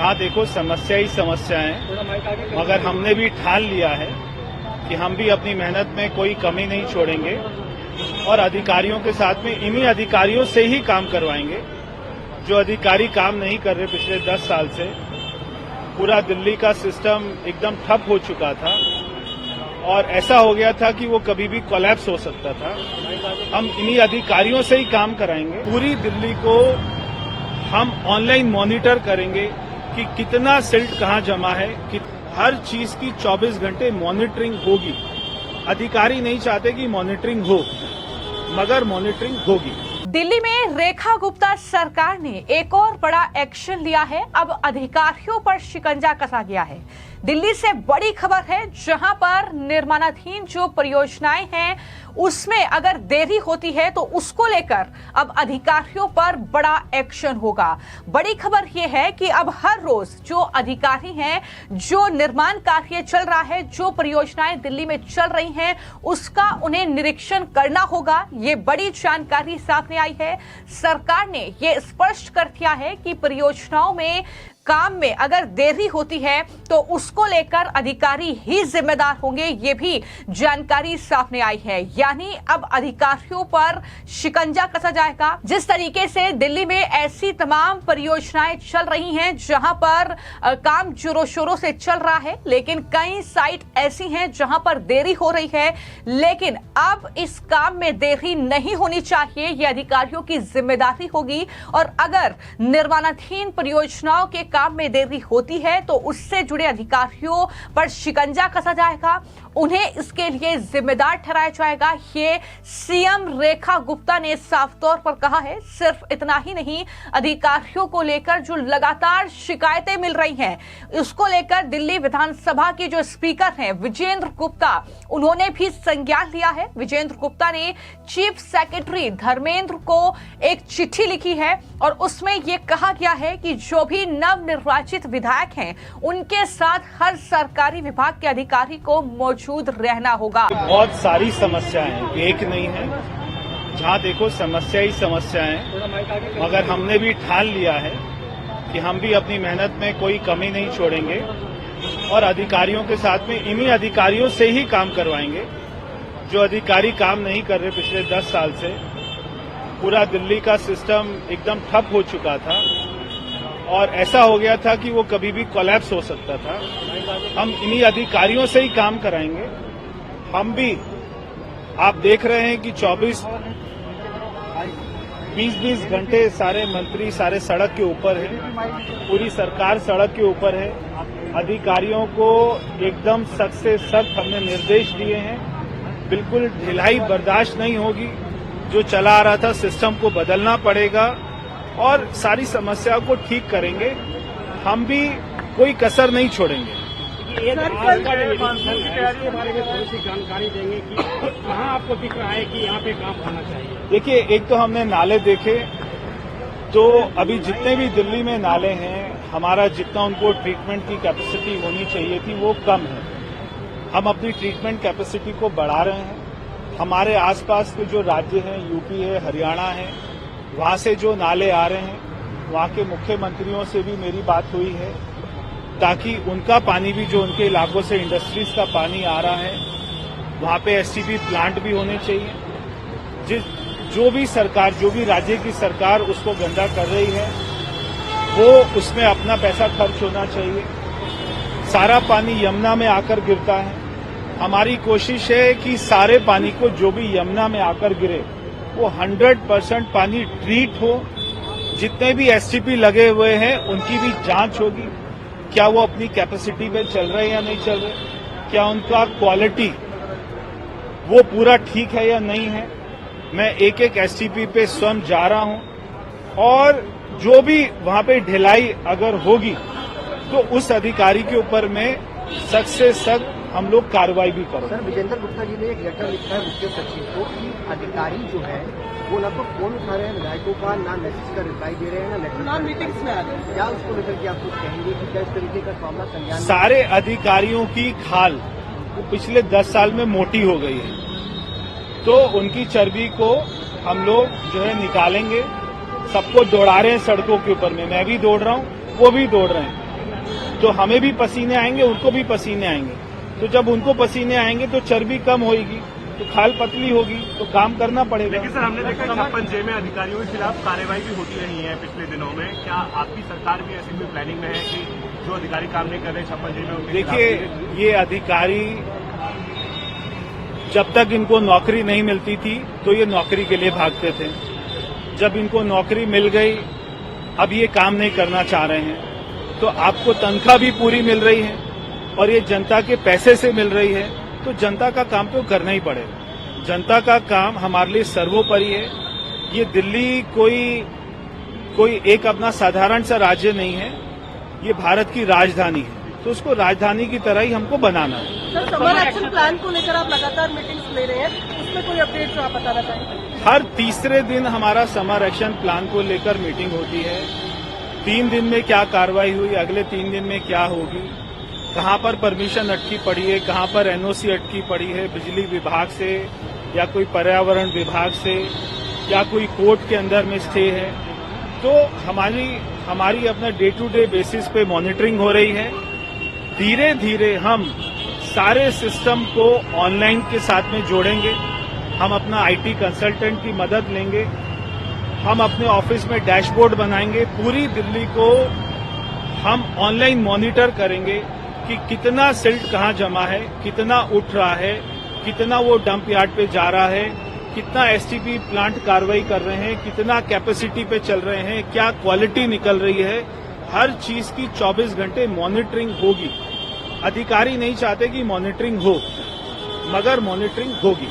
जहाँ देखो समस्या ही समस्या है, मगर हमने भी ठान लिया है कि हम भी अपनी मेहनत में कोई कमी नहीं छोड़ेंगे और अधिकारियों के साथ में इन्हीं अधिकारियों से ही काम करवाएंगे। जो अधिकारी काम नहीं कर रहे पिछले 10 साल से, पूरा दिल्ली का सिस्टम एकदम ठप हो चुका था और ऐसा हो गया था कि वो कभी भी कोलैप्स हो सकता था। हम इन्हीं अधिकारियों से ही काम कराएंगे। पूरी दिल्ली को हम ऑनलाइन मॉनिटर करेंगे कि कितना सिल्ट कहाँ जमा है, कि हर चीज की 24 घंटे मॉनिटरिंग होगी। अधिकारी नहीं चाहते कि मॉनिटरिंग हो, मगर मॉनिटरिंग होगी। दिल्ली में रेखा गुप्ता सरकार ने एक और बड़ा एक्शन लिया है। अब अधिकारियों पर शिकंजा कसा गया है। दिल्ली से बड़ी खबर है, जहां पर निर्माणाधीन जो परियोजनाएं हैं उसमें अगर देरी होती है तो उसको लेकर अब अधिकारियों पर बड़ा एक्शन होगा। बड़ी खबर यह है कि अब हर रोज जो अधिकारी हैं, जो निर्माण कार्य चल रहा है, जो परियोजनाएं दिल्ली में चल रही हैं, उसका उन्हें निरीक्षण करना होगा। ये बड़ी जानकारी सामने आई है। सरकार ने ये स्पष्ट कर दिया है कि परियोजनाओं में काम में अगर देरी होती है तो उसको लेकर अधिकारी ही जिम्मेदार होंगे। ये भी जानकारी सामने आई है। यानी अब अधिकारियों पर शिकंजा कसा जाएगा। जिस तरीके से दिल्ली में ऐसी तमाम परियोजनाएं चल रही हैं जहां पर काम जोरों शोरों से चल रहा है, लेकिन कई साइट ऐसी हैं जहां पर देरी हो रही है। लेकिन अब इस काम में देरी नहीं होनी चाहिए, ये अधिकारियों की जिम्मेदारी होगी। और अगर निर्माणाधीन परियोजनाओं के काम में देरी होती है तो उससे जुड़े अधिकारियों पर शिकंजा कसा जाएगा, उन्हें इसके लिए जिम्मेदार ठहराया जाएगा। ये सीएम रेखा गुप्ता ने साफ तौर पर कहा है। सिर्फ इतना ही नहीं, अधिकारियों को लेकर जो लगातार शिकायतें मिल रही हैं, उसको लेकर दिल्ली विधानसभा के जो स्पीकर हैं विजेंद्र गुप्ता, उन्होंने भी संज्ञान लिया है। विजेंद्र गुप्ता ने चीफ सेक्रेटरी धर्मेंद्र को एक चिट्ठी लिखी है और उसमें यह कहा गया है कि जो भी नवनिर्वाचित विधायक हैं उनके साथ हर सरकारी विभाग के अधिकारी को मौजूद रहना होगा। बहुत सारी समस्याएं हैं, एक नहीं है। जहाँ देखो समस्या ही समस्या है, मगर हमने भी ठान लिया है कि हम भी अपनी मेहनत में कोई कमी नहीं छोड़ेंगे और अधिकारियों के साथ में इन्हीं अधिकारियों से ही काम करवाएंगे। जो अधिकारी काम नहीं कर रहे पिछले 10 साल से, पूरा दिल्ली का सिस्टम एकदम ठप हो चुका था और ऐसा हो गया था कि वो कभी भी कोलैप्स हो सकता था। हम इन्हीं अधिकारियों से ही काम कराएंगे। हम भी, आप देख रहे हैं कि 20-20 घंटे सारे मंत्री सारे सड़क के ऊपर हैं, पूरी सरकार सड़क के ऊपर है। अधिकारियों को एकदम सख्त से सख्त हमने निर्देश दिए हैं। बिल्कुल ढिलाई बर्दाश्त नहीं होगी। जो चला आ रहा था सिस्टम को बदलना पड़ेगा और सारी समस्या को ठीक करेंगे। हम भी कोई कसर नहीं छोड़ेंगे। जानकारी देंगे कि कहाँ आपको दिख रहा है कि यहाँ पे काम होना चाहिए। देखिए, एक तो हमने नाले देखे, तो अभी जितने भी दिल्ली में नाले हैं, हमारा जितना उनको ट्रीटमेंट की कैपेसिटी होनी चाहिए थी वो कम है। हम अपनी ट्रीटमेंट कैपेसिटी को बढ़ा रहे हैं। हमारे आसपास के जो राज्य हैं, यूपी है, हरियाणा है, वहां से जो नाले आ रहे हैं, वहां के मुख्यमंत्रियों से भी मेरी बात हुई है ताकि उनका पानी भी, जो उनके इलाकों से इंडस्ट्रीज का पानी आ रहा है, वहां पे एसटीपी प्लांट भी होने चाहिए। जो भी सरकार, जो भी राज्य की सरकार उसको गंदा कर रही है, वो उसमें अपना पैसा खर्च होना चाहिए। सारा पानी यमुना में आकर गिरता है। हमारी कोशिश है कि सारे पानी को, जो भी यमुना में आकर गिरे, वो 100% पानी ट्रीट हो। जितने भी एसटीपी लगे हुए हैं उनकी भी जांच होगी। क्या वो अपनी कैपेसिटी पे चल रहे हैं या नहीं चल रहे, क्या उनका क्वालिटी वो पूरा ठीक है या नहीं है। मैं एक एक एसटीपी पे स्वयं जा रहा हूं और जो भी वहां पे ढिलाई अगर होगी तो उस अधिकारी के ऊपर में सख्त से सख्त हम लोग कार्रवाई भी करें। सर, विजेंद्र गुप्ता जी ने एक लेटर लिखा है मुख्य सचिव को कि अधिकारी जो है वो ना तो फोन उठा रहे हैं विधायकों का, ना मैसेज का रिप्लाई दे रहे हैं, ना लेटर ना मीटिंग्स में आ रहे हैं। क्या उसको लेकर के आप कुछ कहेंगे कि क्या इस तरीके का मामला संज्ञान? सारे अधिकारियों की खाल वो पिछले 10 साल में मोटी हो गई है, तो उनकी चर्बी को हम लोग जो है निकालेंगे। सबको दौड़ा रहे हैं सड़कों के ऊपर में, मैं भी दौड़ रहा हूँ, वो भी दौड़ रहे हैं। तो हमें भी पसीने आएंगे, उनको भी पसीने आएंगे। तो जब उनको पसीने आएंगे तो चर्बी कम होगी, तो खाल पतली होगी, तो काम करना पड़ेगा। लेकिन सर, हमने देखा 56J में अधिकारियों के खिलाफ कार्रवाई भी होती रही है पिछले दिनों में। क्या आपकी सरकार भी ऐसी कोई प्लानिंग में है कि जो अधिकारी काम नहीं कर रहे 56J में उनके देखिए, ये अधिकारी जब तक इनको नौकरी नहीं मिलती थी तो ये नौकरी के लिए भागते थे। जब इनको नौकरी मिल गई, अब ये काम नहीं करना चाह रहे हैं, तो आपको तनख्वाह भी पूरी मिल रही है और ये जनता के पैसे से मिल रही है, तो जनता का काम तो करना ही पड़ेगा। जनता का काम हमारे लिए सर्वोपरि है। ये दिल्ली कोई एक अपना साधारण सा राज्य नहीं है, ये भारत की राजधानी है, तो उसको राजधानी की तरह ही हमको बनाना है। सर, समर एक्शन प्लान को लेकर आप लगातार मीटिंग्स ले रहे हैं, उसमें कोई अपडेट जो आप बताना चाहेंगे? हर तीसरे दिन हमारा समर एक्शन प्लान को लेकर मीटिंग होती है। 3 दिन में क्या कार्रवाई हुई, अगले 3 दिन में क्या होगी, कहां पर परमिशन अटकी पड़ी है, कहां पर एनओसी अटकी पड़ी है, बिजली विभाग से या कोई पर्यावरण विभाग से या कोई कोर्ट के अंदर में स्टे है। तो हमारी अपना डे टू डे बेसिस पे मॉनिटरिंग हो रही है। धीरे धीरे हम सारे सिस्टम को ऑनलाइन के साथ में जोड़ेंगे। हम अपना आईटी कंसल्टेंट की मदद लेंगे। हम अपने ऑफिस में डैशबोर्ड बनाएंगे। पूरी दिल्ली को हम ऑनलाइन मॉनिटर करेंगे कि कितना सिल्ट कहाँ जमा है, कितना उठ रहा है, कितना वो डंप यार्ड पे जा रहा है, कितना एसटीपी प्लांट कार्रवाई कर रहे हैं, कितना कैपेसिटी पे चल रहे हैं, क्या क्वालिटी निकल रही है। हर चीज की 24 घंटे मॉनिटरिंग होगी। अधिकारी नहीं चाहते कि मॉनिटरिंग हो, मगर मॉनिटरिंग होगी।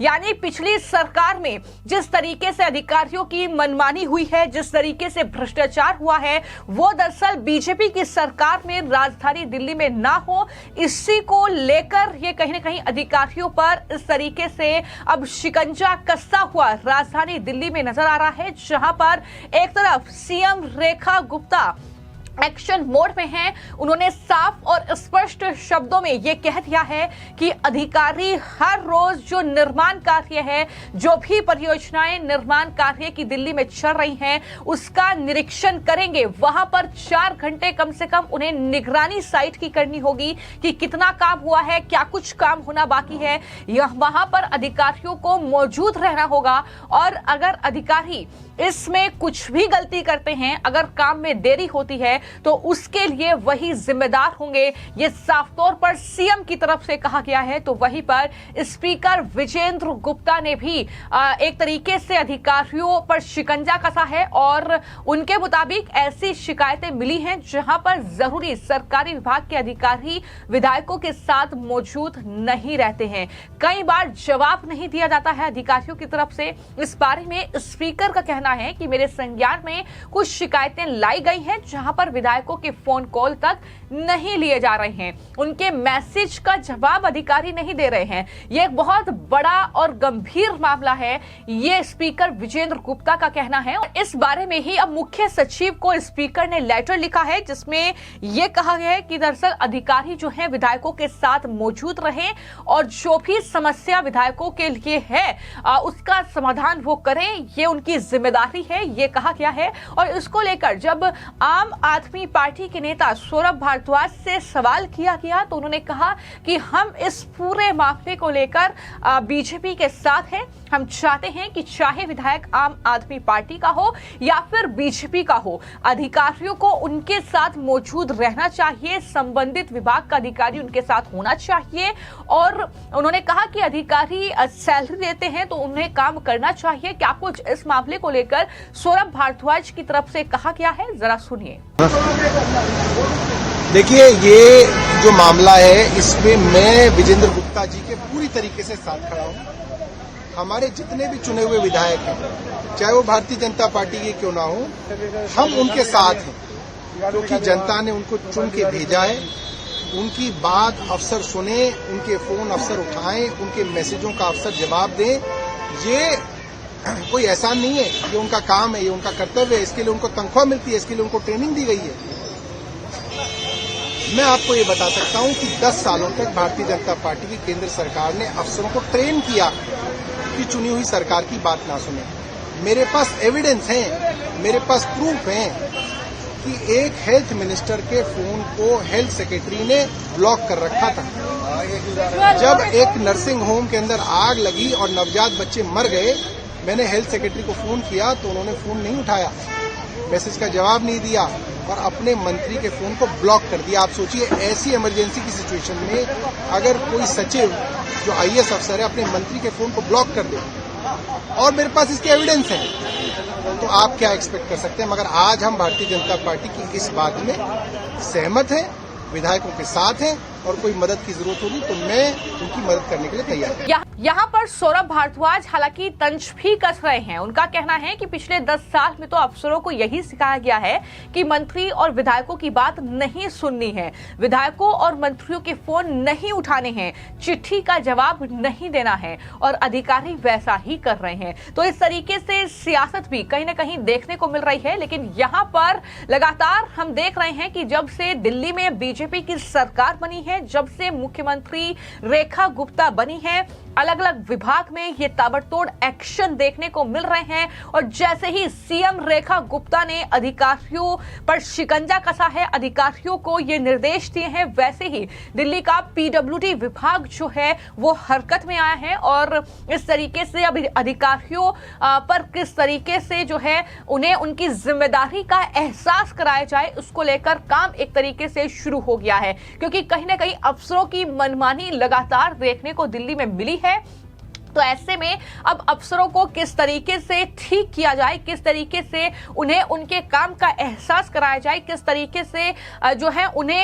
यानी पिछली सरकार में जिस तरीके से अधिकारियों की मनमानी हुई है, जिस तरीके से भ्रष्टाचार हुआ है, वो दरअसल बीजेपी की सरकार में राजधानी दिल्ली में ना हो, इसी को लेकर ये कहीं ना कहीं अधिकारियों पर इस तरीके से अब शिकंजा कसता हुआ राजधानी दिल्ली में नजर आ रहा है, जहां पर एक तरफ CM Rekha Gupta action mode में हैं। उन्होंने साफ और स्पष्ट शब्दों में यह कह दिया है कि अधिकारी हर रोज जो निर्माण कार्य है, जो भी परियोजनाएं निर्माण कार्य की दिल्ली में चल रही हैं, उसका निरीक्षण करेंगे। वहां पर 4 घंटे कम से कम उन्हें निगरानी साइट की करनी होगी कि कितना काम हुआ है, क्या कुछ काम होना बाकी है। वहां पर अधिकारियों को मौजूद रहना होगा और अगर अधिकारी इसमें कुछ भी गलती करते हैं, अगर काम में देरी होती है, तो उसके लिए वही जिम्मेदार होंगे। ये साफ तौर पर सीएम की तरफ से कहा गया है। तो वहीं पर स्पीकर विजेंद्र गुप्ता ने भी एक तरीके से अधिकारियों पर शिकंजा कसा है और उनके मुताबिक ऐसी शिकायतें मिली हैं जहां पर जरूरी सरकारी विभाग के अधिकारी विधायकों के साथ मौजूद नहीं रहते हैं। कई बार जवाब नहीं दिया जाता है अधिकारियों की तरफ से। इस बारे में स्पीकर का कहना है कि मेरे संज्ञान में कुछ शिकायतें लाई गई हैं जहां पर विधायकों के फोन कॉल तक नहीं लिए जा रहे हैं, उनके मैसेज का जवाब अधिकारी नहीं दे रहे हैं। यह एक बहुत बड़ा और गंभीर मामला है, ये स्पीकर विजेंद्र गुप्ता का कहना है। और इस बारे में ही अब मुख्य सचिव को स्पीकर ने लेटर लिखा है जिसमें यह कहा गया है कि दरअसल अधिकारी जो हैं विधायकों के साथ मौजूद रहें और जो भी समस्या विधायकों के लिए है उसका समाधान वो करें, ये उनकी जिम्मेदारी है, ये कहा गया है। और इसको लेकर जब आम आदमी पार्टी के नेता सौरभ भारद्वाज से सवाल किया गया तो उन्होंने कहा कि हम इस पूरे मामले को लेकर बीजेपी के साथ हैं। हम चाहते हैं कि चाहे विधायक आम आदमी पार्टी का हो या फिर बीजेपी का हो, अधिकारियों को उनके साथ मौजूद रहना चाहिए, संबंधित विभाग का अधिकारी उनके साथ होना चाहिए। और उन्होंने कहा कि अधिकारी सैलरी देते हैं तो उन्हें काम करना चाहिए। क्या कुछ इस मामले को लेकर सौरभ भारद्वाज की तरफ से कहा गया है, जरा सुनिए। देखिए, ये जो मामला है इसमें मैं विजेंद्र गुप्ता जी के पूरी तरीके से साथ खड़ा हूं। हमारे जितने भी चुने हुए विधायक हैं, चाहे वो भारतीय जनता पार्टी के क्यों ना हो, हम उनके साथ हैं क्योंकि जनता ने उनको चुन के भेजा है। उनकी बात अफसर सुने, उनके फोन अफसर उठाएं, उनके मैसेजों का अफसर जवाब दें। ये कोई एहसान नहीं है, ये उनका काम है, ये उनका कर्तव्य है। इसके लिए उनको तनख्वाह मिलती है, इसके लिए उनको ट्रेनिंग दी गई है। मैं आपको ये बता सकता हूं कि 10 सालों तक भारतीय जनता पार्टी की केंद्र सरकार ने अफसरों को ट्रेन किया कि चुनी हुई सरकार की बात ना सुने। मेरे पास एविडेंस है, मेरे पास प्रूफ है कि एक हेल्थ मिनिस्टर के फोन को हेल्थ सेक्रेटरी ने ब्लॉक कर रखा था। जब एक नर्सिंग होम के अंदर आग लगी और नवजात बच्चे मर गए, मैंने हेल्थ सेक्रेटरी को फोन किया तो उन्होंने फोन नहीं उठाया, मैसेज का जवाब नहीं दिया और अपने मंत्री के फोन को ब्लॉक कर दिया। आप सोचिए, ऐसी इमरजेंसी की सिचुएशन में अगर कोई सचिव जो आईएएस अफसर है अपने मंत्री के फोन को ब्लॉक कर दे और मेरे पास इसके एविडेंस है, तो आप क्या एक्सपेक्ट कर सकते हैं। मगर आज हम भारतीय जनता पार्टी की इस बात में सहमत हैं, विधायकों के साथ हैं और कोई मदद की जरूरत होगी तो मैं उनकी मदद करने के लिए तैयार हूं। यहाँ पर सौरभ भारद्वाज हालांकि तंज भी कस रहे हैं। उनका कहना है कि पिछले 10 साल में तो अफसरों को यही सिखाया गया है कि मंत्री और विधायकों की बात नहीं सुननी है, विधायकों और मंत्रियों के फोन नहीं उठाने हैं, चिट्ठी का जवाब नहीं देना है और अधिकारी वैसा ही कर रहे हैं। तो इस तरीके से सियासत भी कहीं ना कहीं देखने को मिल रही है। लेकिन यहाँ पर लगातार हम देख रहे हैं कि जब से दिल्ली में बीजेपी की सरकार बनी है, जब से मुख्यमंत्री रेखा गुप्ता बनी है, अलग अलग विभाग में ये ताबड़तोड़ एक्शन देखने को मिल रहे हैं। और जैसे ही सीएम रेखा गुप्ता ने अधिकारियों पर शिकंजा कसा है, अधिकारियों को ये निर्देश दिए हैं, वैसे ही दिल्ली का पीडब्ल्यूडी विभाग जो है वो हरकत में आया है। और इस तरीके से अब अधिकारियों पर किस तरीके से जो है उन्हें उनकी जिम्मेदारी का एहसास कराया जाए, उसको लेकर काम एक तरीके से शुरू हो गया है। क्योंकि कहीं ना कहीं अफसरों की मनमानी लगातार देखने को दिल्ली में मिली है। तो ऐसे में अब अफसरों को किस तरीके से ठीक किया जाए, किस तरीके से उन्हें उनके काम का एहसास कराया जाए, किस तरीके से जो है उन्हें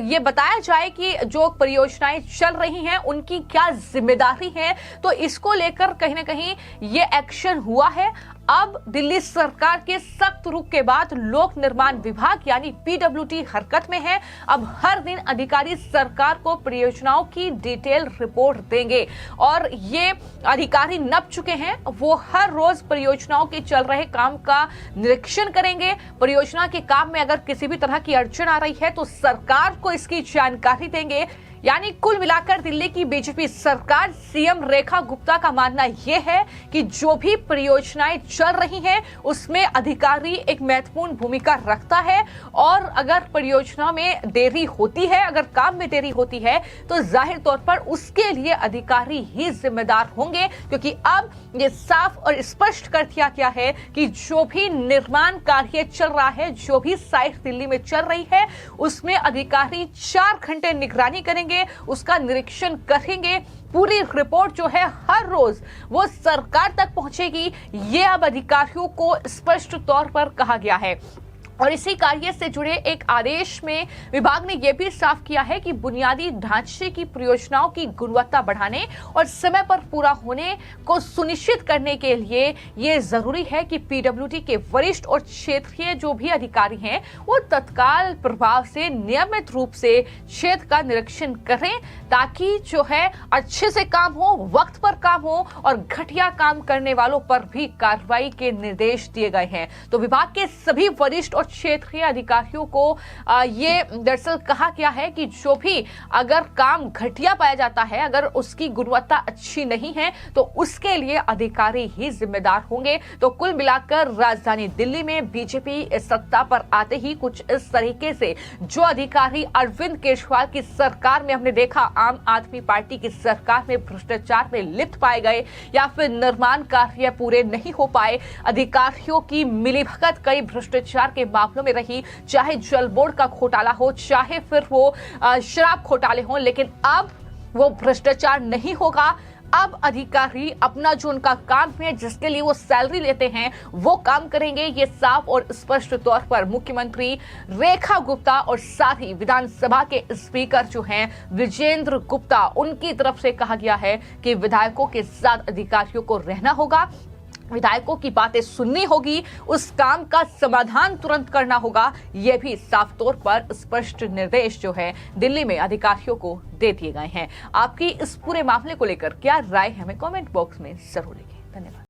ये बताया जाए कि जो परियोजनाएं चल रही हैं उनकी क्या जिम्मेदारी है, तो इसको लेकर कहीं ना कहीं ये एक्शन हुआ है। अब दिल्ली सरकार के सख्त रुख के बाद लोक निर्माण विभाग यानी पीडब्ल्यूडी हरकत में है। अब हर दिन अधिकारी सरकार को परियोजनाओं की डिटेल रिपोर्ट देंगे और ये अधिकारी नप चुके हैं, वो हर रोज परियोजनाओं के चल रहे काम का निरीक्षण करेंगे। परियोजना के काम में अगर किसी भी तरह की अड़चन आ रही है तो सरकार को इसकी जानकारी देंगे। यानी कुल मिलाकर दिल्ली की बीजेपी सरकार, सीएम रेखा गुप्ता का मानना यह है कि जो भी परियोजनाएं चल रही हैं उसमें अधिकारी एक महत्वपूर्ण भूमिका रखता है और अगर परियोजना में देरी होती है, अगर काम में देरी होती है तो जाहिर तौर पर उसके लिए अधिकारी ही जिम्मेदार होंगे। क्योंकि अब ये साफ और स्पष्ट कर दिया गया है कि जो भी निर्माण कार्य चल रहा है, जो भी साइट दिल्ली में चल रही है, उसमें अधिकारी 4 घंटे निगरानी करेंगे, उसका निरीक्षण करेंगे। पूरी रिपोर्ट जो है हर रोज वो सरकार तक पहुंचेगी, ये अब अधिकारियों को स्पष्ट तौर पर कहा गया है। और इसी कार्य से जुड़े एक आदेश में विभाग ने यह भी साफ किया है कि बुनियादी ढांचे की परियोजनाओं की गुणवत्ता बढ़ाने और समय पर पूरा होने को सुनिश्चित करने के लिए ये जरूरी है कि पीडब्ल्यूडी के वरिष्ठ और क्षेत्रीय जो भी अधिकारी हैं वो तत्काल प्रभाव से नियमित रूप से क्षेत्र का निरीक्षण करें, ताकि जो है अच्छे से काम हो, वक्त पर काम हो और घटिया काम करने वालों पर भी कार्रवाई के निर्देश दिए गए हैं। तो विभाग के सभी वरिष्ठ और क्षेत्रीय अधिकारियों को ये दरअसल कहा गया है कि जो भी अगर काम घटिया पाया जाता है, अगर उसकी गुणवत्ता अच्छी नहीं है तो उसके लिए अधिकारी ही जिम्मेदार होंगे। तो कुल मिलाकर राजधानी दिल्ली में बीजेपी सत्ता पर आते ही कुछ इस तरीके से जो अधिकारी अरविंद केजरीवाल की सरकार में हमने देखा, आम आदमी पार्टी की सरकार में भ्रष्टाचार में लिप्त पाए गए या फिर निर्माण कार्य पूरे नहीं हो पाए, अधिकारियों की मिलीभगत कई भ्रष्टाचार के मामलों में रही, चाहे जल बोर्ड का घोटाला हो, चाहे फिर वो शराब घोटाले हो, लेकिन अब वो भ्रष्टाचार नहीं होगा। अब अधिकारी अपना जो उनका काम है, जिसके लिए वो सैलरी लेते हैं, वो काम करेंगे। ये साफ और स्पष्ट तौर पर मुख्यमंत्री रेखा गुप्ता और साथ ही विधानसभा के स्पीकर जो हैं विजेंद्र गुप्ता, उनकी तरफ से कहा गया है कि विधायकों के साथ अधिकारियों को रहना होगा, विधायकों की बातें सुननी होगी, उस काम का समाधान तुरंत करना होगा। यह भी साफ तौर पर स्पष्ट निर्देश जो है दिल्ली में अधिकारियों को दे दिए गए हैं। आपकी इस पूरे मामले को लेकर क्या राय है, हमें कमेंट बॉक्स में जरूर लिखें। धन्यवाद।